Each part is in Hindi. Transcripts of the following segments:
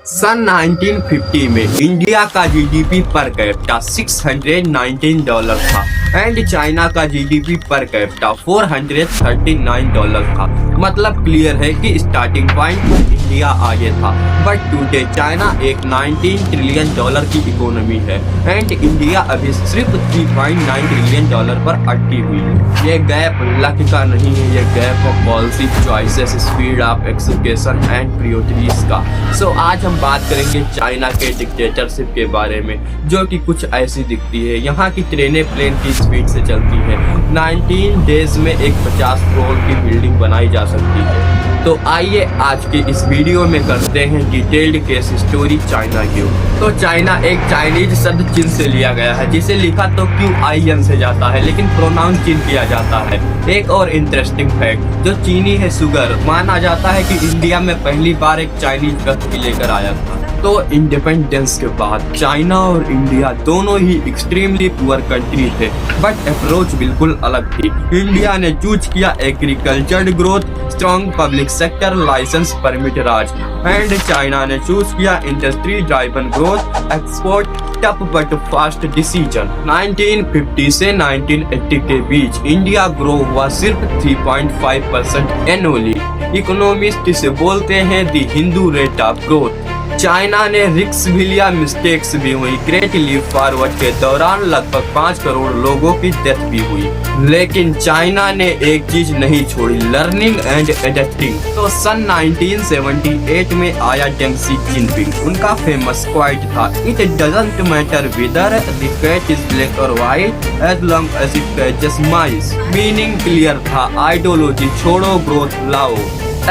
सन 1950 में इंडिया का जीडीपी पर कैपिटा $619 था एंड चाइना का जीडीपी पर कैपिटा $439 था। मतलब क्लियर है कि स्टार्टिंग पॉइंट में इंडिया आगे था, बट टुडे चाइना एक $19 ट्रिलियन की इकोनॉमी है एंड इंडिया अभी सिर्फ $3.9 ट्रिलियन पर अटकी हुई है। ये गैप लक का नहीं है, ये gap of policy choices, speed of expectation and priorities का। सो आज हम बात करेंगे चाइना के डिक्टेटरशिप के बारे में, जो कि कुछ ऐसी दिखती है। यहाँ की ट्रेनें प्लेन की स्पीड से चलती है। 19 डेज में एक 50 करोड़ की बिल्डिंग बनाई जा सकती है। तो आइए आज के इस वीडियो में करते हैं डिटेल्ड केस स्टोरी चाइना की। तो चाइना एक चाइनीज शब्द चीन से लिया गया है, जिसे लिखा तो QIN से जाता है लेकिन प्रोनाउंस चीन किया जाता है। एक और इंटरेस्टिंग फैक्ट, जो चीनी है शुगर, माना जाता है कि इंडिया में पहली बार एक चाइनीज व्यक्ति लेकर आया था। तो इंडिपेंडेंस के बाद चाइना और इंडिया दोनों ही एक्सट्रीमली पुअर कंट्री थे, बट अप्रोच बिल्कुल अलग थी। इंडिया ने चूज किया agriculture growth, strong public sector, licence permit raj, and China ने चूज किया industry driven growth, export, tough but fast decision. 1950 से 1980 के बीच इंडिया ग्रो हुआ सिर्फ 3.5% एनुअली। इकोनॉमिस्ट इसे बोलते हैं the Hindu rate of growth. China ने रिस्क भी लिया, मिस्टेक्स भी हुई। ग्रेट लीप फॉरवर्ड के दौरान लगभग 5 करोड़ लोगों की डेथ भी हुई, लेकिन चाइना ने एक चीज नहीं छोड़ी, लर्निंग एंड एडेप्टिंग। तो सन 1978 में आया डेंग जिनपिंग। उनका फेमस क्वाइट था, it doesn't matter whether the cat is black और white as long as it catches mice. Meaning clear था, आइडियोलॉजी छोड़ो, ग्रोथ लाओ।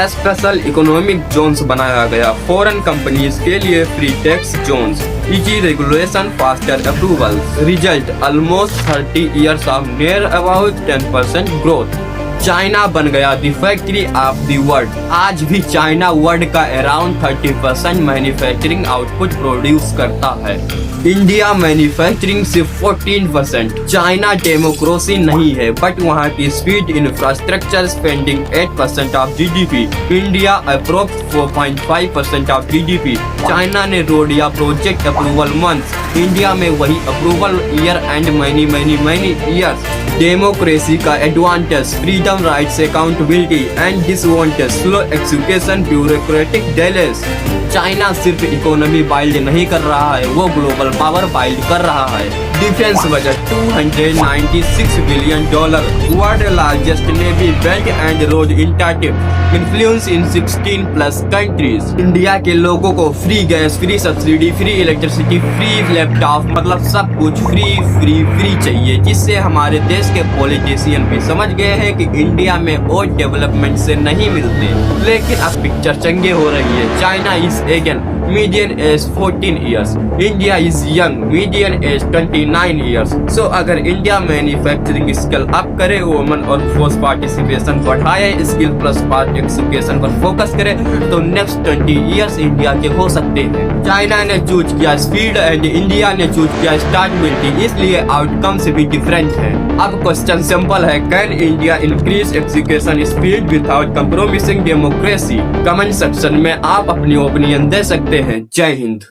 स्पेशल इकोनॉमिक जोन्स बनाया गया, फॉरेन कंपनीज के लिए free tax zones, easy regulation, faster approval. Result almost 30 years of near about 10% growth. China बन गया the factory of the world. आज भी चाइना वर्ल्ड का अराउंड 30% मैन्युफैक्चरिंग आउटपुट प्रोड्यूस करता है। इंडिया मैन्युफैक्चरिंग सिर्फ 14%। चाइना डेमोक्रेसी नहीं है, बट वहाँ की speed, infrastructure spending 8% of GDP. India approx 4.5% of GDP. China ने रोड या प्रोजेक्ट अप्रूवल मंथ्स, इंडिया में वही approval year and many years. Democracy का advantage, freedom, rights, accountability and disadvantage, slow execution, bureaucratic delays. China सिर्फ इकोनॉमी बाइल्ड नहीं कर रहा है, वो ग्लोबल पावर बाइल्ड कर रहा है। Defence budget $296 billion, world largest navy, belt and road initiative, influence in 16+ countries. India के लोगों को free gas, free subsidy, free electricity, free laptop, मतलब सब कुछ फ्री चाहिए, जिससे हमारे देश के पॉलिटिशियन भी समझ गए हैं कि इंडिया में और डेवलपमेंट से नहीं मिलते। लेकिन अब पिक्चर चंगे हो रही है। China is again median age 14 years, India is young, median age 29 years. So अगर इंडिया मैन्युफैक्चरिंग स्किल अप करे, वुमेन और फोर्स पार्टिसिपेशन बढ़ाए, स्किल प्लस पार्टिसिपेशन पर फोकस करे, तो नेक्स्ट 20 इयर्स इंडिया के हो सकते हैं। चाइना ने चूज किया स्पीड एंड इंडिया ने चूज किया स्टार्टेबिलिटी, इसलिए आउटकम्स भी डिफरेंट है। अब क्वेश्चन सिंपल है, can India increase education speed without compromising democracy? Comment section में आप अपनी ओपिनियन दे सकते हैं। जय हिंद।